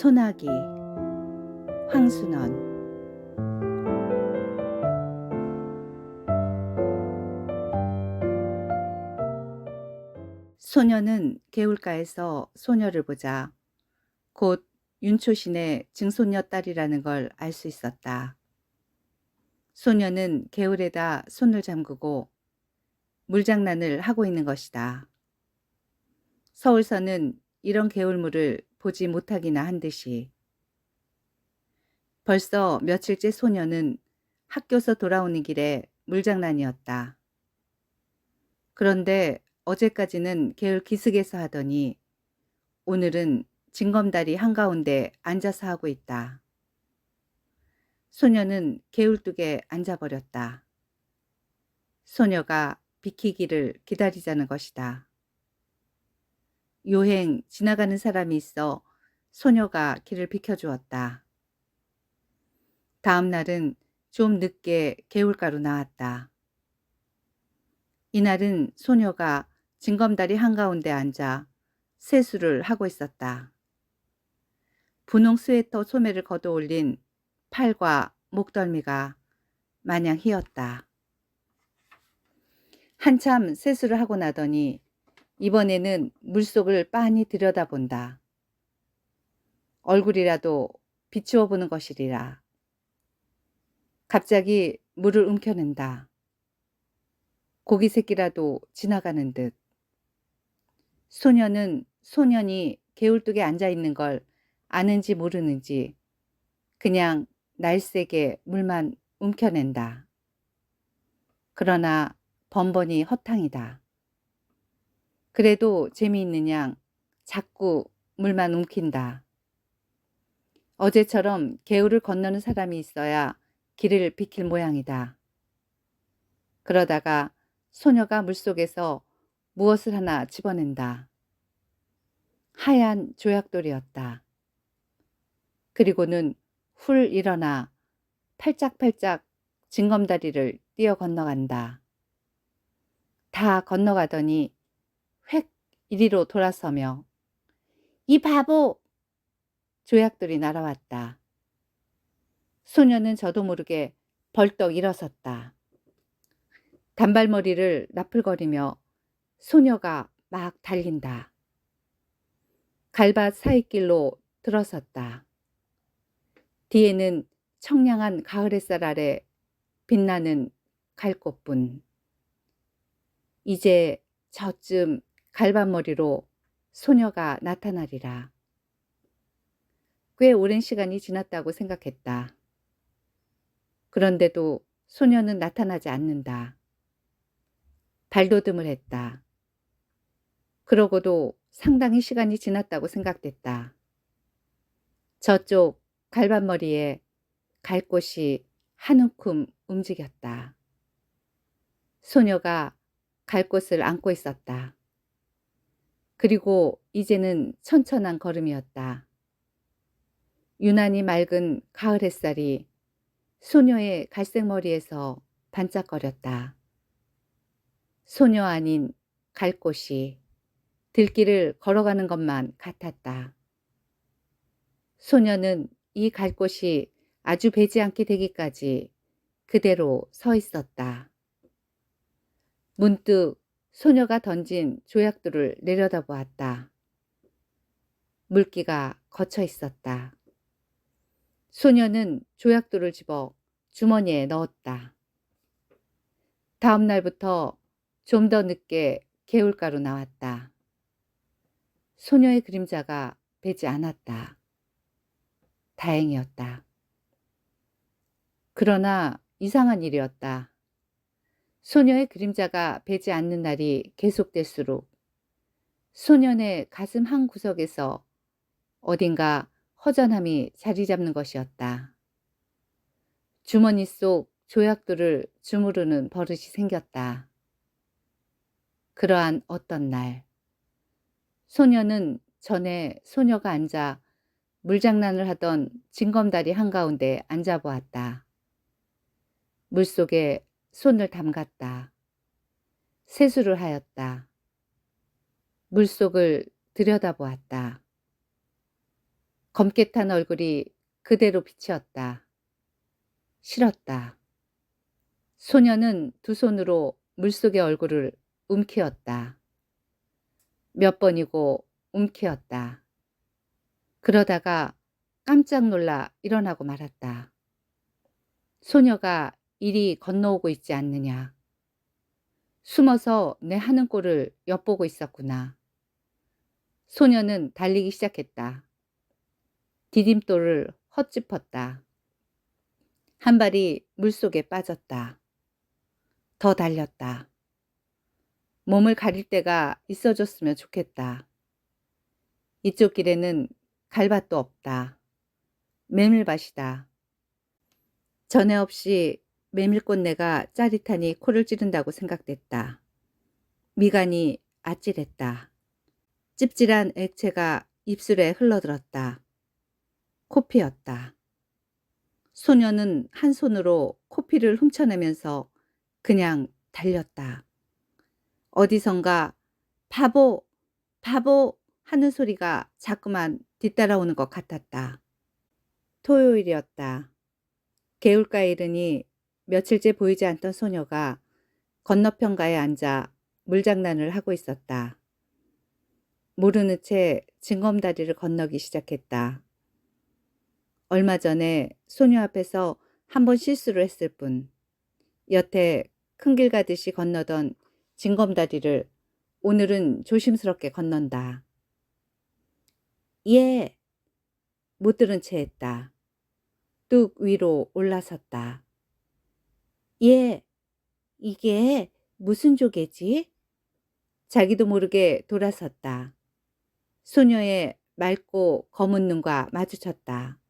소나기 황순원. 소녀는 개울가에서 소녀를 보자 곧 윤초신의 증손녀 딸이라는 걸 알 수 있었다. 소녀는 개울에다 손을 잠그고 물장난을 하고 있는 것이다. 서울서는 이런 개울물을 보지 못하기나 한 듯이. 벌써 며칠째 소녀는 학교서 돌아오는 길에 물장난이었다. 그런데 어제까지는 개울 기슭에서 하더니 오늘은 징검다리 한가운데 앉아서 하고 있다. 소녀는 개울뚝에 앉아버렸다. 소녀가 비키기를 기다리자는 것이다. 요행 지나가는 사람이 있어 소녀가 길을 비켜주었다. 다음 날은 좀 늦게 개울가로 나왔다. 이날은 소녀가 징검다리 한가운데 앉아 세수를 하고 있었다. 분홍 스웨터 소매를 걷어올린 팔과 목덜미가 마냥 휘었다. 한참 세수를 하고 나더니 이번에는 물속을 빤히 들여다본다. 얼굴이라도 비추어 보는 것이리라. 갑자기 물을 움켜낸다. 고기 새끼라도 지나가는 듯. 소녀는 소년이 개울뚝에 앉아있는 걸 아는지 모르는지 그냥 날쌔게 물만 움켜낸다. 그러나 번번이 허탕이다. 그래도 재미있는 양 자꾸 물만 움킨다. 어제처럼 개울을 건너는 사람이 있어야 길을 비킬 모양이다. 그러다가 소녀가 물속에서 무엇을 하나 집어낸다. 하얀 조약돌이었다. 그리고는 훌 일어나 팔짝팔짝 징검다리를 뛰어 건너간다. 다 건너가더니 획 이리로 돌아서며 이 바보! 조약돌이 날아왔다. 소녀는 저도 모르게 벌떡 일어섰다. 단발머리를 나풀거리며 소녀가 막 달린다. 갈밭 사이길로 들어섰다. 뒤에는 청량한 가을 햇살 아래 빛나는 갈꽃뿐. 이제 저쯤 갈밭머리로 소녀가 나타나리라. 꽤 오랜 시간이 지났다고 생각했다. 그런데도 소녀는 나타나지 않는다. 발돋움을 했다. 그러고도 상당히 시간이 지났다고 생각됐다. 저쪽 갈밭머리에 갈꽃이 한 움큼 움직였다. 소녀가 갈꽃을 안고 있었다. 그리고 이제는 천천한 걸음이었다. 유난히 맑은 가을 햇살이 소녀의 갈색 머리에서 반짝거렸다. 소녀 아닌 갈꽃이 들길을 걸어가는 것만 같았다. 소녀는 이 갈꽃이 아주 배지 않게 되기까지 그대로 서 있었다. 문득 소녀가 던진 조약돌을 내려다보았다. 물기가 거쳐 있었다. 소녀는 조약돌을 집어 주머니에 넣었다. 다음 날부터 좀 더 늦게 개울가로 나왔다. 소녀의 그림자가 배지 않았다. 다행이었다. 그러나 이상한 일이었다. 소녀의 그림자가 배지 않는 날이 계속될수록 소년의 가슴 한 구석에서 어딘가 허전함이 자리 잡는 것이었다. 주머니 속 조약돌을 주무르는 버릇이 생겼다. 그러한 어떤 날, 소녀는 전에 소녀가 앉아 물장난을 하던 징검다리 한가운데 앉아보았다. 물속에 손을 담갔다. 세수를 하였다. 물속을 들여다보았다. 검게 탄 얼굴이 그대로 비치었다. 싫었다. 소녀는 두 손으로 물속의 얼굴을 움키웠다. 몇 번이고 움키웠다. 그러다가 깜짝 놀라 일어나고 말았다. 소녀가 이리 건너오고 있지 않느냐. 숨어서 내 하는 꼴을 엿보고 있었구나. 소녀는 달리기 시작했다. 디딤돌을 헛짚었다. 한 발이 물속에 빠졌다. 더 달렸다. 몸을 가릴 데가 있어줬으면 좋겠다. 이쪽 길에는 갈밭도 없다. 메밀밭이다. 전에 없이 메밀꽃내가 짜릿하니 코를 찌른다고 생각됐다. 미간이 아찔했다. 찝찝한 액체가 입술에 흘러들었다. 코피였다. 소녀는 한 손으로 코피를 훔쳐내면서 그냥 달렸다. 어디선가 바보, 바보 하는 소리가 자꾸만 뒤따라오는 것 같았다. 토요일이었다. 개울가에 이르니 며칠째 보이지 않던 소녀가 건너편가에 앉아 물장난을 하고 있었다. 모르는 채 징검다리를 건너기 시작했다. 얼마 전에 소녀 앞에서 한 번 실수를 했을 뿐 여태 큰 길 가듯이 건너던 징검다리를 오늘은 조심스럽게 건넌다. 예, 못 들은 채 했다. 뚝 위로 올라섰다. 예, 이게 무슨 조개지? 자기도 모르게 돌아섰다. 소녀의 맑고 검은 눈과 마주쳤다.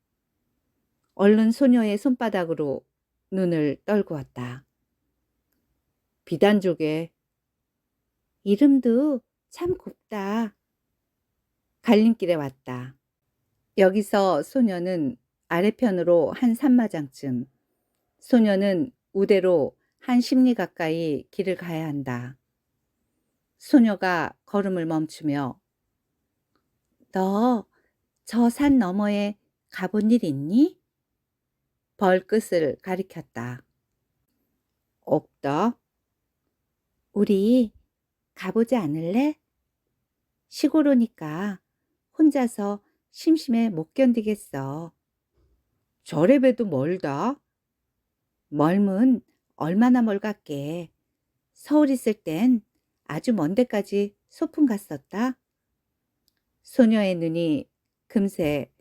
얼른 소녀의 손바닥으로 눈을 떨구었다. 비단조개. 이름도 참 곱다. 갈림길에 왔다. 여기서 소녀는 아래편으로 한 산마장쯤, 소녀는 우대로 한 10리 가까이 길을 가야 한다. 소녀가 걸음을 멈추며 너 저 산 너머에 가본 일 있니? 벌끝을 가리켰다. 없다. 우리 가보지 않을래? 시골 오니까 혼자서 심심해 못 견디겠어. 저래봬도 멀다. 멀면 얼마나 멀갔게. 서울 있을 땐 아주 먼 데까지 소풍 갔었다. 소녀의 눈이 금세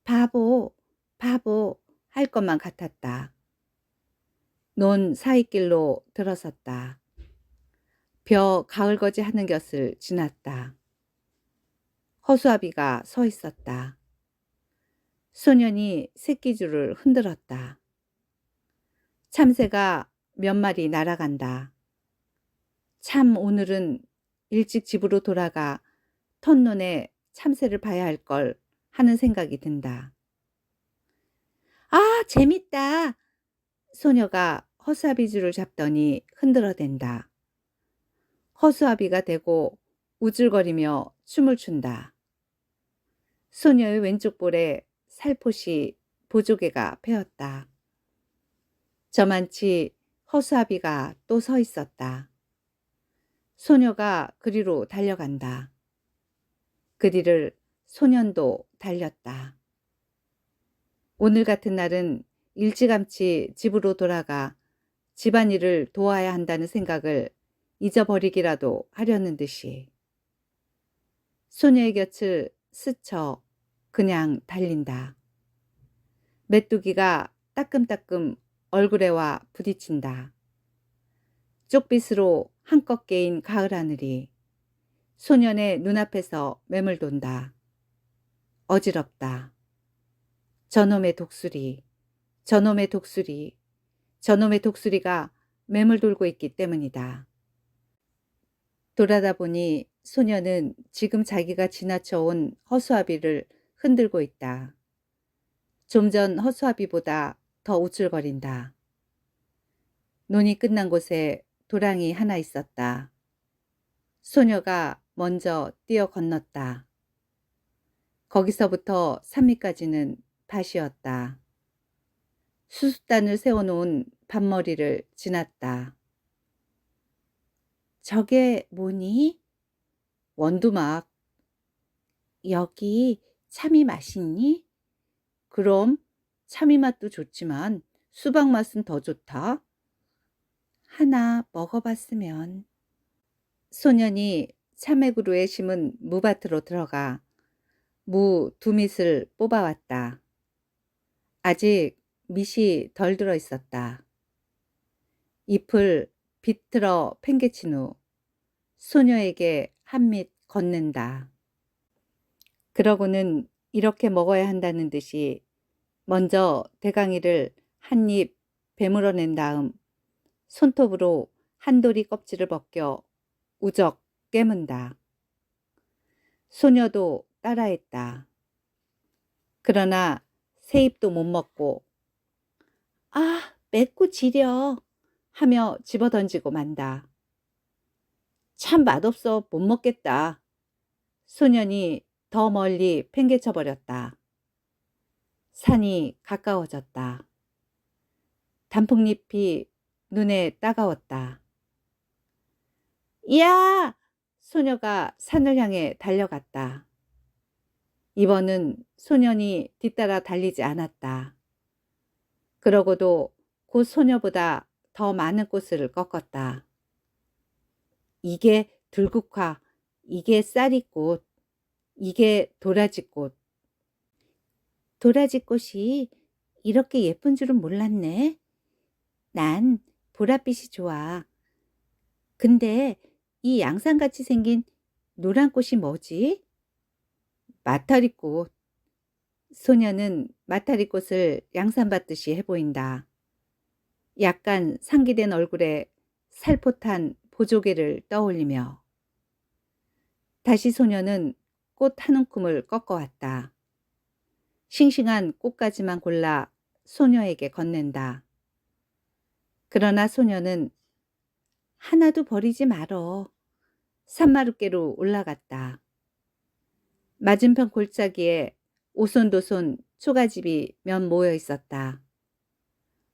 바보, 바보 할 것만 같았다. 논 사이길로 들어섰다. 벼 가을거지 하는 곁을 지났다. 허수아비가 서 있었다. 소년이 새끼줄을 흔들었다. 참새가 몇 마리 날아간다. 참 오늘은 일찍 집으로 돌아가 텄논에 참새를 봐야 할 걸 하는 생각이 든다. 아, 재밌다. 소녀가 허수아비 줄을 잡더니 흔들어댄다. 허수아비가 되고 우쭐거리며 춤을 춘다. 소녀의 왼쪽 볼에 살포시 보조개가 패었다. 저만치 허수아비가 또 서 있었다. 소녀가 그리로 달려간다. 그 뒤를 소년도 달렸다. 오늘 같은 날은 일찌감치 집으로 돌아가 집안일을 도와야 한다는 생각을 잊어버리기라도 하려는 듯이 소녀의 곁을 스쳐 그냥 달린다. 메뚜기가 따끔따끔 얼굴에 와 부딪힌다. 쪽빛으로 한껏 개인 가을 하늘이 소년의 눈앞에서 매물돈다. 어지럽다. 저놈의 독수리, 저놈의 독수리, 저놈의 독수리가 매물돌고 있기 때문이다. 돌아다 보니 소녀는 지금 자기가 지나쳐온 허수아비를 흔들고 있다. 좀 전 허수아비보다 더 우쭐거린다. 논이 끝난 곳에 도랑이 하나 있었다. 소녀가 먼저 뛰어 건넜다. 거기서부터 산미까지는 밭이었다. 수수단을 세워놓은 밭머리를 지났다. 저게 뭐니? 원두막. 여기 참이 맛있니? 그럼 참이 맛도 좋지만 수박 맛은 더 좋다. 하나 먹어봤으면. 소년이 참외그루에 심은 무밭으로 들어가 무 2밑을 뽑아왔다. 아직 밑이 덜 들어 있었다. 잎을 비틀어 팽개친 후 소녀에게 한 밑 건넨다. 그러고는 이렇게 먹어야 한다는 듯이 먼저 대강이를 한 입 베물어낸 다음 손톱으로 한도리 껍질을 벗겨 우적 깨문다. 소녀도 따라했다. 그러나 새 입도 못 먹고 아, 맵고 지려 하며 집어던지고 만다. 참 맛없어 못 먹겠다. 소년이 더 멀리 팽개쳐 버렸다. 산이 가까워졌다. 단풍잎이 눈에 따가웠다. 이야! 소녀가 산을 향해 달려갔다. 이번은 소년이 뒤따라 달리지 않았다. 그러고도 곧 소녀보다 더 많은 꽃을 꺾었다. 이게 들국화, 이게 쌀이꽃, 이게 도라지꽃. 도라지꽃이 이렇게 예쁜 줄은 몰랐네. 난 보랏빛이 좋아. 근데 이 양산같이 생긴 노란 꽃이 뭐지? 마타리꽃. 소녀는 마타리꽃을 양산받듯이 해보인다. 약간 상기된 얼굴에 살포탄 보조개를 떠올리며. 다시 소녀는 꽃 한 움큼을 꺾어왔다. 싱싱한 꽃가지만 골라 소녀에게 건넨다. 그러나 소녀는 하나도 버리지 말어. 산마룻개로 올라갔다. 맞은편 골짜기에 오손도손 초가집이 몇 모여 있었다.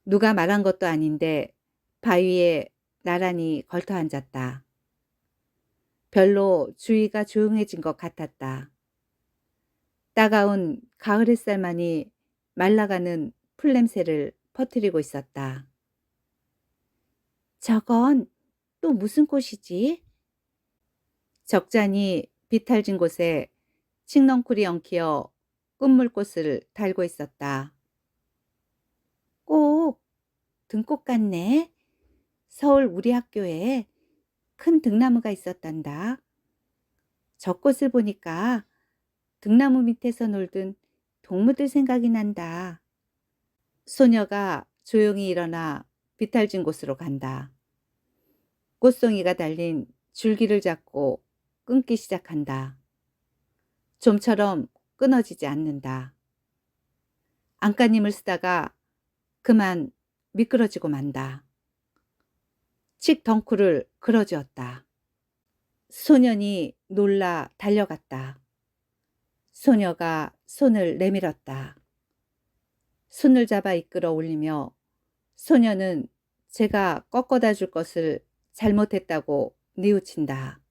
누가 말한 것도 아닌데 바위에 나란히 걸터 앉았다. 별로 주위가 조용해진 것 같았다. 따가운 가을 햇살만이 말라가는 풀냄새를 퍼뜨리고 있었다. 저건 또 무슨 꽃이지? 적잖이 비탈진 곳에 칡넝쿨이 엉키어 끝물꽃을 달고 있었다. 꼭 등꽃 같네. 서울 우리 학교에 큰 등나무가 있었단다. 저 꽃을 보니까 등나무 밑에서 놀던 동무들 생각이 난다. 소녀가 조용히 일어나 비탈진 곳으로 간다. 꽃송이가 달린 줄기를 잡고 끊기 시작한다. 좀처럼 끊어지지 않는다. 안간힘을 쓰다가 그만 미끄러지고 만다. 칡 덩쿨을 그어쥐었다. 소년이 놀라 달려갔다. 소녀가 손을 내밀었다. 손을 잡아 이끌어 올리며 소녀는 제가 꺾어다 줄 것을 잘못했다고 뉘우친다.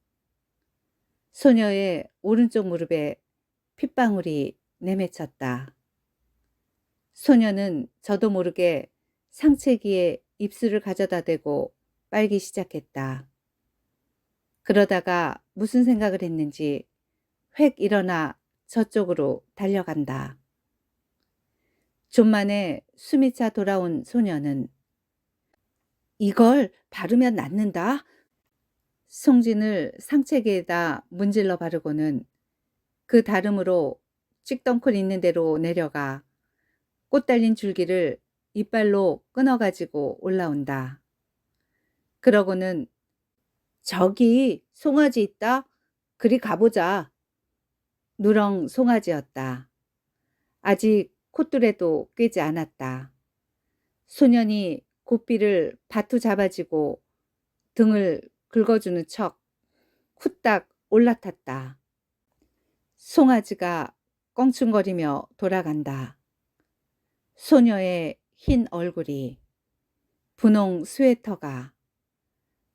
소녀의 오른쪽 무릎에 핏방울이 내맺혔다. 소녀는 저도 모르게 상체기에 입술을 가져다 대고 빨기 시작했다. 그러다가 무슨 생각을 했는지 획 일어나 저쪽으로 달려간다. 좀 만에 숨이 차 돌아온 소녀는 이걸 바르면 낫는다. 송진을 상체기에다 문질러 바르고는 그 다름으로 찍덩쿨 있는 대로 내려가 꽃 달린 줄기를 이빨로 끊어가지고 올라온다. 그러고는 저기 송아지 있다. 그리 가보자. 누렁 송아지였다. 아직 콧뚜레도 꿰지 않았다. 소년이 고삐를 바투 잡아지고 등을 긁어주는 척 후딱 올라탔다. 송아지가 껑충거리며 돌아간다. 소녀의 흰 얼굴이, 분홍 스웨터가,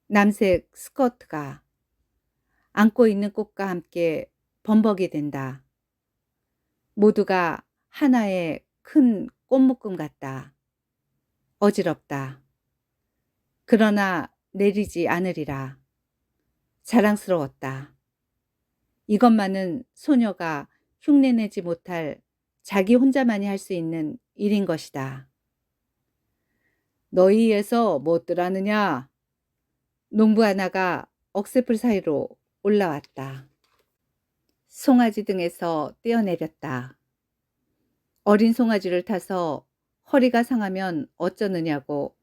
남색 스커트가 안고 있는 꽃과 함께 범벅이 된다. 모두가 하나의 큰 꽃묶음 같다. 어지럽다. 그러나 내리지 않으리라. 자랑스러웠다. 이것만은 소녀가 흉내내지 못할 자기 혼자만이 할 수 있는 일인 것이다. 너희에서 뭣들 하느냐? 농부 하나가 억새풀 사이로 올라왔다. 송아지 등에서 뛰어내렸다. 어린 송아지를 타서 허리가 상하면 어쩌느냐고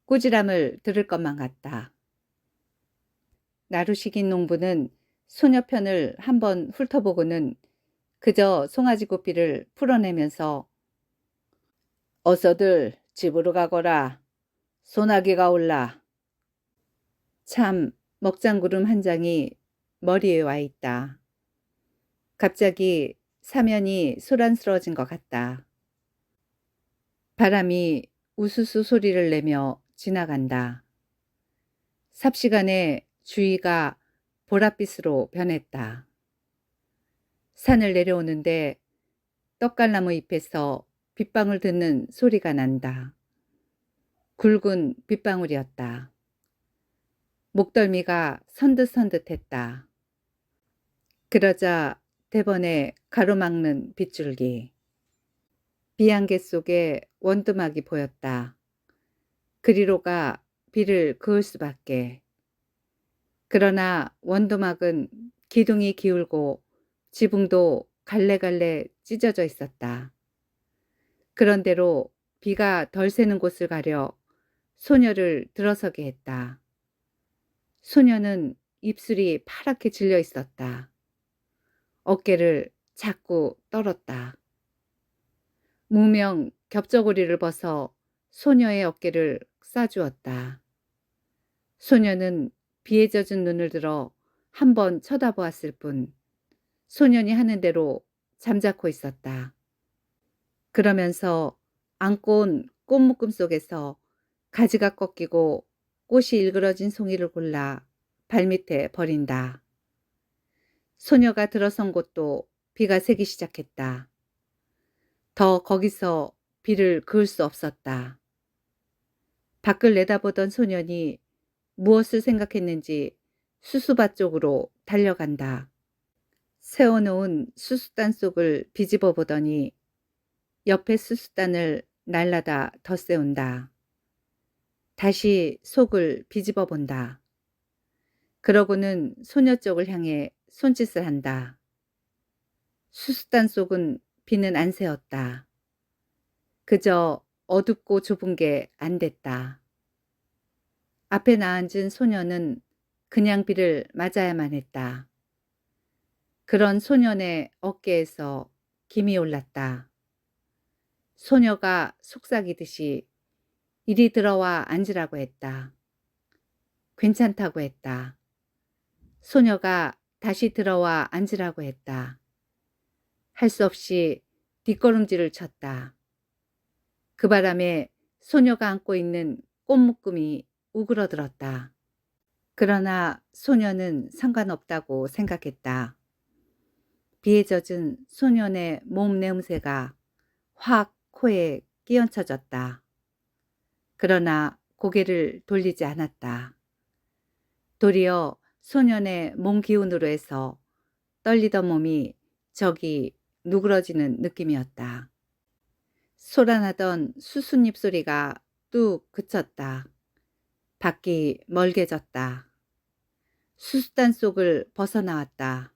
꾸지람을 들을 것만 같다. 나루식인 농부는 소녀 편을 한번 훑어보고는 그저 송아지 고삐를 풀어내면서 어서들 집으로 가거라. 소나기가 올라. 참 먹장구름 한 장이 머리에 와 있다. 갑자기 사면이 소란스러워진 것 같다. 바람이 우수수 소리를 내며 지나간다. 삽시간에 주위가 보랏빛으로 변했다. 산을 내려오는데 떡갈나무 잎에서 빗방울 듣는 소리가 난다. 굵은 빗방울이었다. 목덜미가 선듯선듯했다. 그러자 대번에 가로막는 빗줄기. 비안개 속에 원두막이 보였다. 그리로가 비를 그을 수밖에. 그러나 원두막은 기둥이 기울고 지붕도 갈래갈래 찢어져 있었다. 그런대로 비가 덜 새는 곳을 가려 소녀를 들어서게 했다. 소녀는 입술이 파랗게 질려 있었다. 어깨를 자꾸 떨었다. 무명 겹저고리를 벗어 소녀의 어깨를 싸주었다. 소녀는 비에 젖은 눈을 들어 한번 쳐다보았을 뿐 소년이 하는 대로 잠자코 있었다. 그러면서 안고 온 꽃묶음 속에서 가지가 꺾이고 꽃이 일그러진 송이를 골라 발밑에 버린다. 소녀가 들어선 곳도 비가 새기 시작했다. 더 거기서 비를 그을 수 없었다. 밖을 내다보던 소년이 무엇을 생각했는지 수수밭 쪽으로 달려간다. 세워놓은 수수단 속을 비집어 보더니 옆에 수수단을 날라다 덧세운다. 다시 속을 비집어 본다. 그러고는 소녀 쪽을 향해 손짓을 한다. 수수단 속은 비는 안 새었다. 그저 어둡고 좁은 게 안 됐다. 앞에 나앉은 소녀는 그냥 비를 맞아야만 했다. 그런 소년의 어깨에서 김이 올랐다. 소녀가 속삭이듯이 이리 들어와 앉으라고 했다. 괜찮다고 했다. 소녀가 다시 들어와 앉으라고 했다. 할 수 없이 뒷걸음질을 쳤다. 그 바람에 소녀가 안고 있는 꽃묶음이 우그러들었다. 그러나 소녀는 상관없다고 생각했다. 비에 젖은 소년의 몸 냄새가 확 코에 끼얹혀졌다. 그러나 고개를 돌리지 않았다. 도리어 소년의 몸 기운으로 해서 떨리던 몸이 저기 누그러지는 느낌이었다. 솟아나던 수숫잎 소리가 뚝 그쳤다. 밖이 멀게졌다. 수수단 속을 벗어나왔다.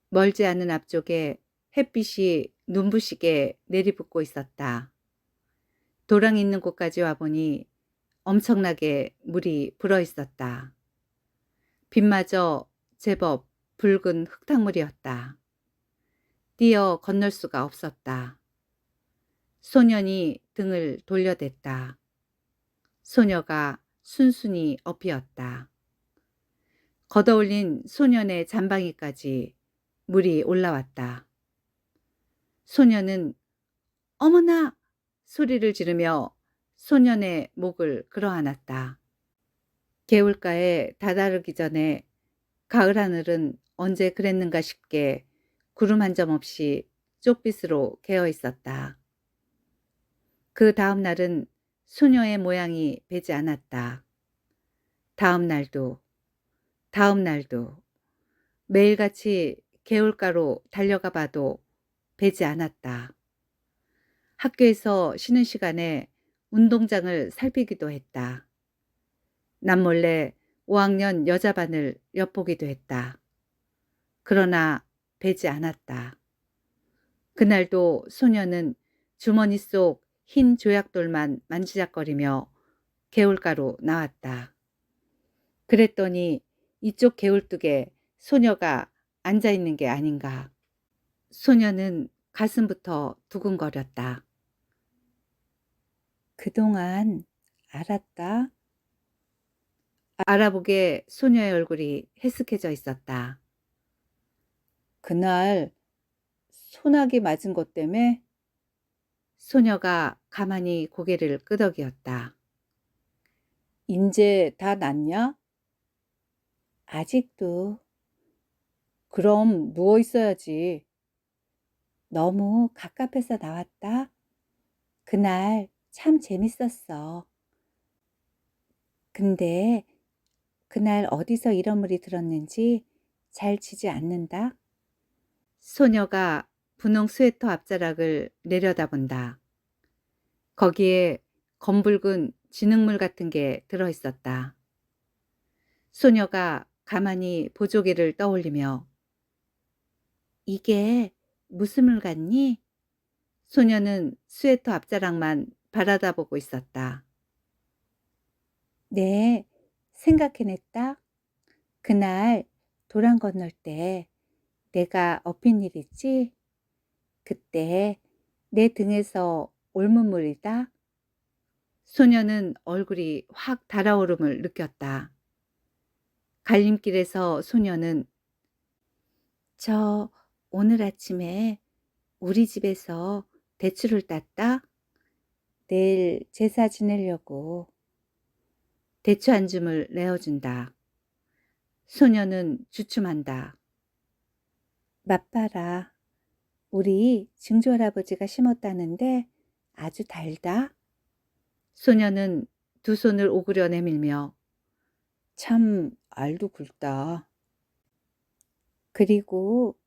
멀지 않은 앞쪽에 햇빛이 눈부시게 내리붙고 있었다. 도랑 있는 곳까지 와보니 엄청나게 물이 불어 있었다. 빛마저 제법 붉은 흙탕물이었다. 뛰어 건널 수가 없었다. 소년이 등을 돌려댔다. 소녀가 순순히 엎이었다. 걷어올린 소년의 잠방이까지 물이 올라왔다. 소녀는 어머나! 소리를 지르며 소년의 목을 끌어안았다. 개울가에 다다르기 전에 가을 하늘은 언제 그랬는가 싶게 구름 한 점 없이 쪽빛으로 개어 있었다. 그 다음 날은 소녀의 모양이 배지 않았다. 다음 날도, 다음 날도 매일같이 개울가로 달려가 봐도 배지 않았다. 학교에서 쉬는 시간에 운동장을 살피기도 했다. 남몰래 5학년 여자반을 엿보기도 했다. 그러나 배지 않았다. 그날도 소녀는 주머니 속 흰 조약돌만 만지작거리며 개울가로 나왔다. 그랬더니 이쪽 개울뚝에 소녀가 앉아있는 게 아닌가. 소녀는 가슴부터 두근거렸다. 그동안 알았다. 알아보게 소녀의 얼굴이 해쓱해져 있었다. 그날 소나기 맞은 것 때문에? 소녀가 가만히 고개를 끄덕이었다. 인제 다 낫냐? 아직도. 그럼 누워 있어야지. 너무 갑갑해서 나왔다. 그날 참 재밌었어. 근데 그날 어디서 이런 물이 들었는지 잘 지지 않는다. 소녀가 분홍 스웨터 앞자락을 내려다본다. 거기에 검붉은 진흙물 같은 게 들어있었다. 소녀가 가만히 보조개를 떠올리며 이게 무슨 물 같니? 소녀는 스웨터 앞자락만 바라다보고 있었다. 네, 생각해냈다. 그날 도랑 건널 때 내가 엎인 일 있지? 그때 내 등에서 옮은 물이다. 소녀는 얼굴이 확 달아오름을 느꼈다. 갈림길에서 소녀는 저 오늘 아침에 우리 집에서 대추를 땄다. 내일 제사 지내려고. 대추 한 줌을 내어준다. 소녀는 주춤한다. 맛봐라. 우리 증조할아버지가 심었다는데 아주 달다. 소녀는 두 손을 오그려 내밀며 참 알도 굵다. 그리고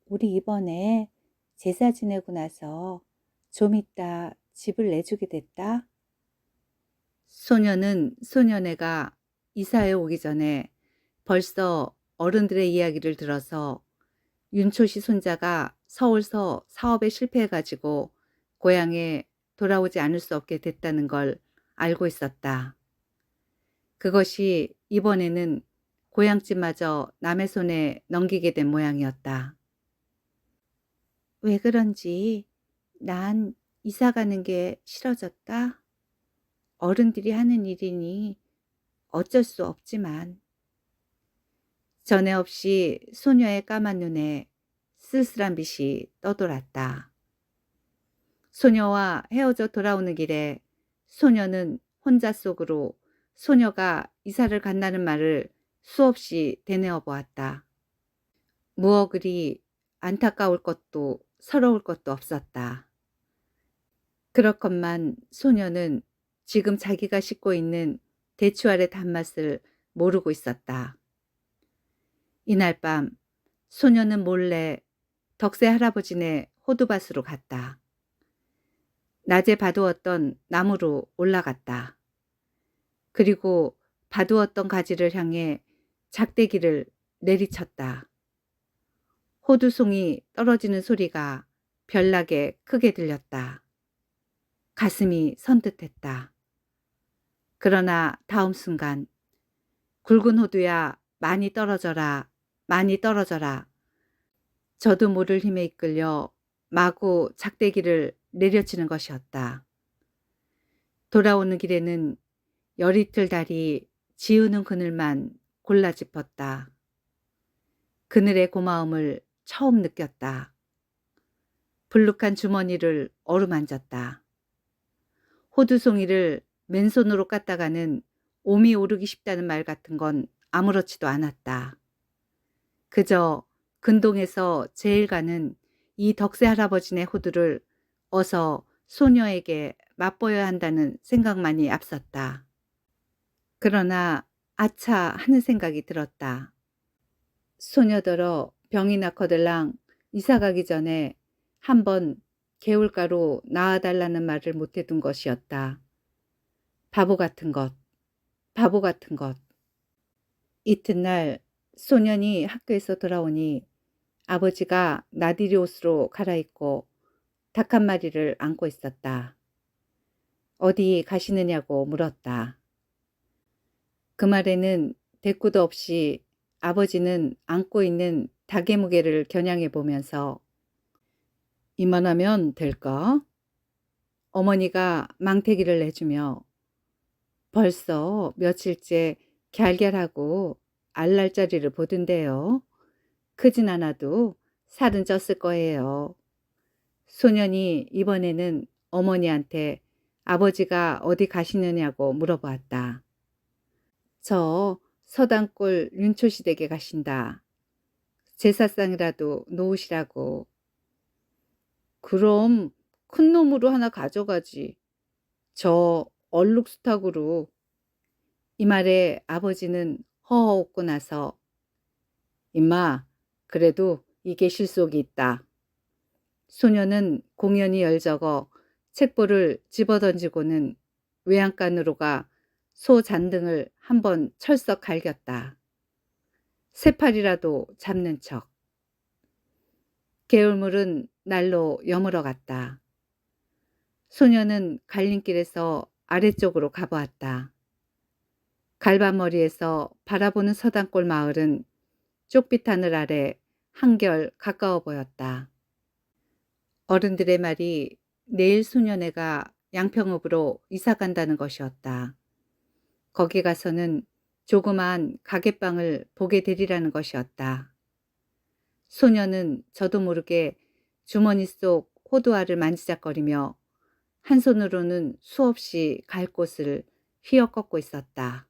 우리 이번에 제사 지내고 나서 좀 이따 집을 내주게 됐다. 소녀는 소녀네가 이사해 오기 전에 벌써 어른들의 이야기를 들어서 윤초시 손자가 서울서 사업에 실패해가지고 고향에 돌아오지 않을 수 없게 됐다는 걸 알고 있었다. 그것이 이번에는 고향집마저 남의 손에 넘기게 된 모양이었다. 왜 그런지 난 이사 가는 게 싫어졌다. 어른들이 하는 일이니 어쩔 수 없지만. 전에 없이 소녀의 까만 눈에 쓸쓸한 빛이 떠돌았다. 소녀와 헤어져 돌아오는 길에 소녀는 혼자 속으로 소녀가 이사를 간다는 말을 수없이 되뇌어 보았다. 무어 그리 안타까울 것도 서러울 것도 없었다. 그렇건만 소녀는 지금 자기가 싣고 있는 대추 알의 단맛을 모르고 있었다. 이날 밤 소녀는 몰래 덕세 할아버지네 호두밭으로 갔다. 낮에 봐두었던 나무로 올라갔다. 그리고 봐두었던 가지를 향해 작대기를 내리쳤다. 호두송이 떨어지는 소리가 별나게 크게 들렸다. 가슴이 선뜻했다. 그러나 다음 순간 굵은 호두야 많이 떨어져라, 많이 떨어져라. 저도 모를 힘에 이끌려 마구 작대기를 내려치는 것이었다. 돌아오는 길에는 여리틀 다리 지우는 그늘만 골라 짚었다. 그늘의 고마움을 처음 느꼈다. 불룩한 주머니를 어루만졌다. 호두송이를 맨손으로 깠다가는 옴이 오르기 쉽다는 말 같은 건 아무렇지도 않았다. 그저 근동에서 제일 가는 이 덕세 할아버지네 호두를 어서 소녀에게 맛보여야 한다는 생각만이 앞섰다. 그러나 아차 하는 생각이 들었다. 소녀더러 병이나 커들랑 이사 가기 전에 한번 개울가로 나와달라는 말을 못해둔 것이었다. 바보 같은 것, 바보 같은 것. 이튿날 소년이 학교에서 돌아오니 아버지가 나들이 옷으로 갈아입고 닭 한 마리를 안고 있었다. 어디 가시느냐고 물었다. 그 말에는 대꾸도 없이 아버지는 안고 있는 닭의 무게를 겨냥해 보면서 이만하면 될까? 어머니가 망태기를 내주며 벌써 며칠째 갸알갸알하고 알랄자리를 보던데요. 크진 않아도 살은 쪘을 거예요. 소년이 이번에는 어머니한테 아버지가 어디 가시느냐고 물어보았다. 저 서당골 윤초시댁에 가신다. 제사상이라도 놓으시라고. 그럼 큰 놈으로 하나 가져가지. 저 얼룩수탉으로. 이 말에 아버지는 허허 웃고 나서 임마, 그래도 이게 실속이 있다. 소녀는 공연히 열적어 책보를 집어던지고는 외양간으로 가 소 잔등을 한번 철썩 갈겼다. 새팔이라도 잡는 척. 개울물은 날로 여물어 갔다. 소녀는 갈림길에서 아래쪽으로 가보았다. 갈반머리에서 바라보는 서당골 마을은 쪽빛 하늘 아래 한결 가까워 보였다. 어른들의 말이 내일 소년애가 양평읍으로 이사 간다는 것이었다. 거기 가서는 조그만 가게방을 보게 되리라는 것이었다. 소녀는 저도 모르게 주머니 속 호두알을 만지작거리며 한 손으로는 수없이 갈 곳을 휘어 꺾고 있었다.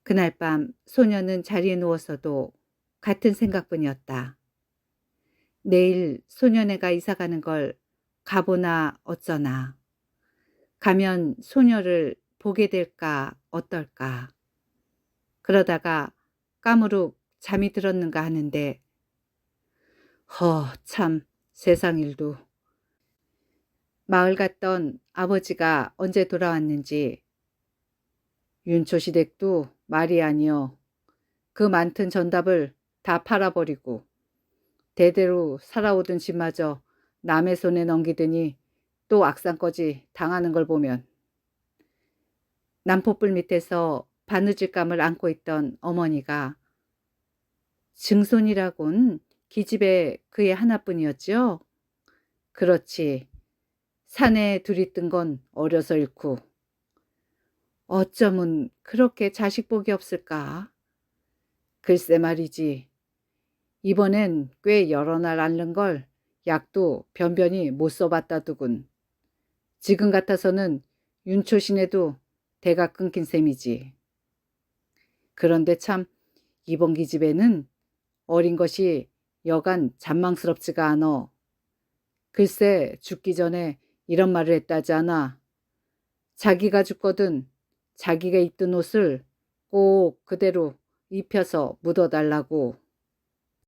그날 밤 소녀는 자리에 누워서도 같은 생각뿐이었다. 내일 소년애가 이사 가는 걸 가보나 어쩌나. 가면 소녀를 보게 될까 어떨까. 그러다가 까무룩 잠이 들었는가 하는데 참 세상 일도. 마을 갔던 아버지가 언제 돌아왔는지 윤초시댁도 말이 아니여. 그 많던 전답을 다 팔아버리고 대대로 살아오던 집마저 남의 손에 넘기더니 또 악상거지 당하는 걸 보면. 남포불 밑에서 바느질감을 안고 있던 어머니가 증손이라곤 기집애 그의 하나뿐이었죠? 그렇지. 산에 둘이 뜬 건 어려서 잃고. 어쩌면 그렇게 자식 복이 없을까? 글쎄 말이지. 이번엔 꽤 여러 날 앓는 걸 약도 변변히 못 써봤다두군. 지금 같아서는 윤초신에도 대가 끊긴 셈이지. 그런데 참 이번 기집애는 어린 것이 여간 잔망스럽지가 않어. 글쎄 죽기 전에 이런 말을 했다지 않아. 자기가 죽거든 자기가 입던 옷을 꼭 그대로 입혀서 묻어달라고.